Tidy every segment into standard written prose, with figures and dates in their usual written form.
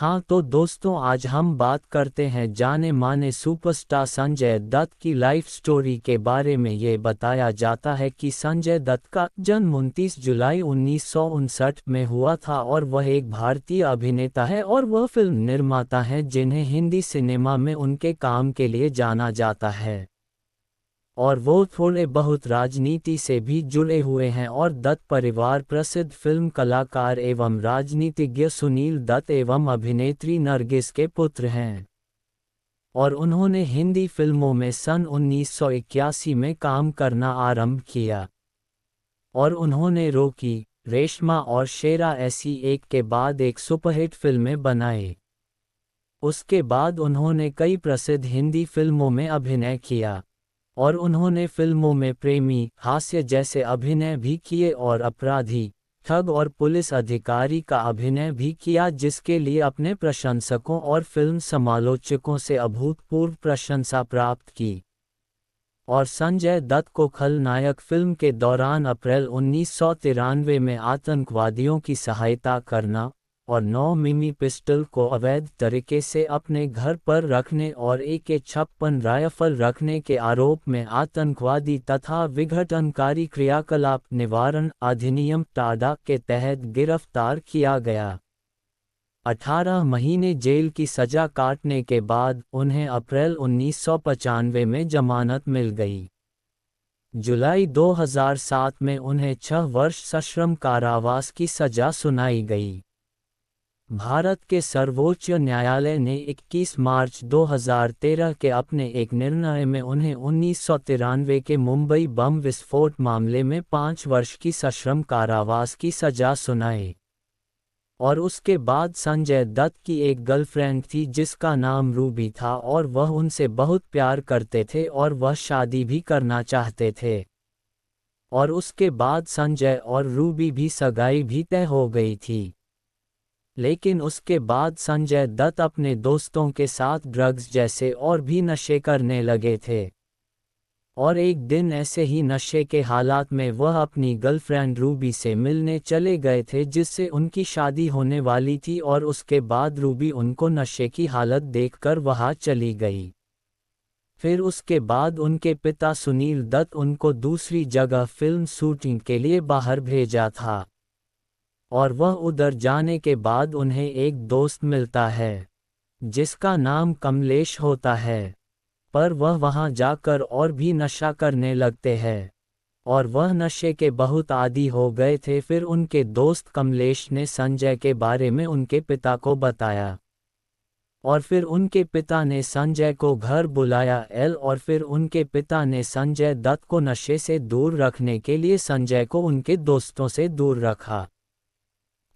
हाँ तो दोस्तों, आज हम बात करते हैं जाने माने सुपरस्टार संजय दत्त की लाइफ स्टोरी के बारे में। ये बताया जाता है कि संजय दत्त का जन्म 29 जुलाई 1959 में हुआ था और वह एक भारतीय अभिनेता है और वह फिल्म निर्माता हैं जिन्हें हिंदी सिनेमा में उनके काम के लिए जाना जाता है। और वो थोड़े बहुत राजनीति से भी जुड़े हुए हैं और दत्त परिवार प्रसिद्ध फिल्म कलाकार एवं राजनीतिज्ञ सुनील दत्त एवं अभिनेत्री नरगिस के पुत्र हैं। और उन्होंने हिंदी फिल्मों में सन 1981 में काम करना आरंभ किया और उन्होंने रॉकी, रेशमा और शेरा ऐसी एक के बाद एक सुपरहिट फिल्में बनाई। उसके बाद उन्होंने कई प्रसिद्ध हिंदी फिल्मों में अभिनय किया और उन्होंने फिल्मों में प्रेमी, हास्य जैसे अभिनय भी किए और अपराधी, ठग और पुलिस अधिकारी का अभिनय भी किया, जिसके लिए अपने प्रशंसकों और फिल्म समालोचकों से अभूतपूर्व प्रशंसा प्राप्त की। और संजय दत्त को खलनायक फिल्म के दौरान अप्रैल 1993 में आतंकवादियों की सहायता करना और 9 मिमी पिस्टल को अवैध तरीके से अपने घर पर रखने और AK-56 राइफल रखने के आरोप में आतंकवादी तथा विघटनकारी क्रियाकलाप निवारण अधिनियम टाडा के तहत गिरफ्तार किया गया। 18 महीने जेल की सजा काटने के बाद उन्हें अप्रैल 1995 में जमानत मिल गई। जुलाई 2007 में उन्हें 6 वर्ष सश्रम कारावास की सजा सुनाई गई। भारत के सर्वोच्च न्यायालय ने 21 मार्च 2013 के अपने एक निर्णय में उन्हें 1993 के मुंबई बम विस्फोट मामले में 5 वर्ष की सश्रम कारावास की सजा सुनाई। और उसके बाद संजय दत्त की एक गर्लफ्रेंड थी जिसका नाम रूबी था और वह उनसे बहुत प्यार करते थे और वह शादी भी करना चाहते थे। और उसके बाद संजय और रूबी भी सगाई भी तय हो गई थी। लेकिन उसके बाद संजय दत्त अपने दोस्तों के साथ ड्रग्स जैसे और भी नशे करने लगे थे। और एक दिन ऐसे ही नशे के हालात में वह अपनी गर्लफ्रेंड रूबी से मिलने चले गए थे जिससे उनकी शादी होने वाली थी, और उसके बाद रूबी उनको नशे की हालत देखकर वहां चली गई। फिर उसके बाद उनके पिता सुनील दत्त उनको दूसरी जगह फिल्म शूटिंग के लिए बाहर भेजा था और वह उधर जाने के बाद उन्हें एक दोस्त मिलता है जिसका नाम कमलेश होता है, पर वह वहां जाकर और भी नशा करने लगते हैं और वह नशे के बहुत आदी हो गए थे। फिर उनके दोस्त कमलेश ने संजय के बारे में उनके पिता को बताया और फिर उनके पिता ने संजय को घर बुलाया और फिर उनके पिता ने संजय दत्त को नशे से दूर रखने के लिए संजय को उनके दोस्तों से दूर रखा,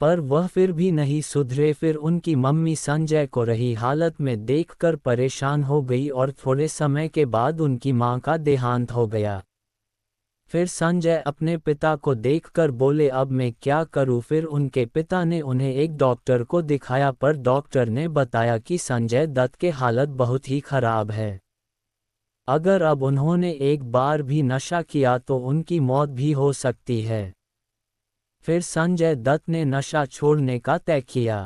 पर वह फिर भी नहीं सुधरे। फिर उनकी मम्मी संजय को रही हालत में देखकर परेशान हो गई और थोड़े समय के बाद उनकी मां का देहांत हो गया। फिर संजय अपने पिता को देखकर बोले, अब मैं क्या करूं। फिर उनके पिता ने उन्हें एक डॉक्टर को दिखाया, पर डॉक्टर ने बताया कि संजय दत्त के हालत बहुत ही खराब है। अगर अब उन्होंने एक बार भी नशा किया तो उनकी मौत भी हो सकती है। फिर संजय दत्त ने नशा छोड़ने का तय किया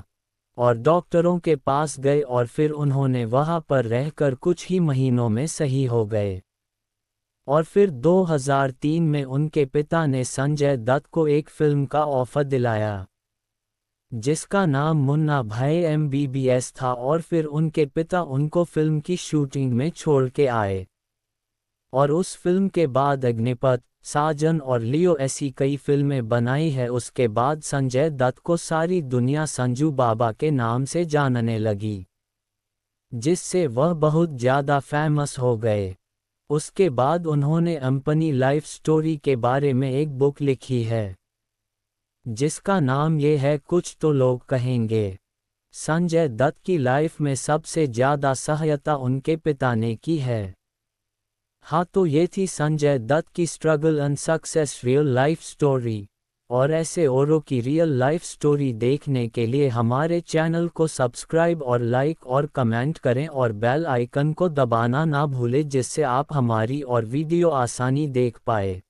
और डॉक्टरों के पास गए और फिर उन्होंने वहां पर रहकर कुछ ही महीनों में सही हो गए। और फिर 2003 में उनके पिता ने संजय दत्त को एक फिल्म का ऑफर दिलाया जिसका नाम मुन्ना भाई MBBS था, और फिर उनके पिता उनको फिल्म की शूटिंग में छोड़ के आए। और उस फिल्म के बाद अग्निपथ, साजन और लियो ऐसी कई फिल्में बनाई है। उसके बाद संजय दत्त को सारी दुनिया संजू बाबा के नाम से जानने लगी, जिससे वह बहुत ज़्यादा फेमस हो गए। उसके बाद उन्होंने अपनी लाइफ स्टोरी के बारे में एक बुक लिखी है जिसका नाम ये है, कुछ तो लोग कहेंगे। संजय दत्त की लाइफ में सबसे ज़्यादा सहायता उनके पिता ने की है। हाँ तो ये थी संजय दत्त की struggle and success real life story. और ऐसे औरों की रियल लाइफ स्टोरी देखने के लिए हमारे चैनल को सब्सक्राइब और लाइक और कमेंट करें और बेल आइकन को दबाना ना भूलें, जिससे आप हमारी और वीडियो आसानी देख पाए।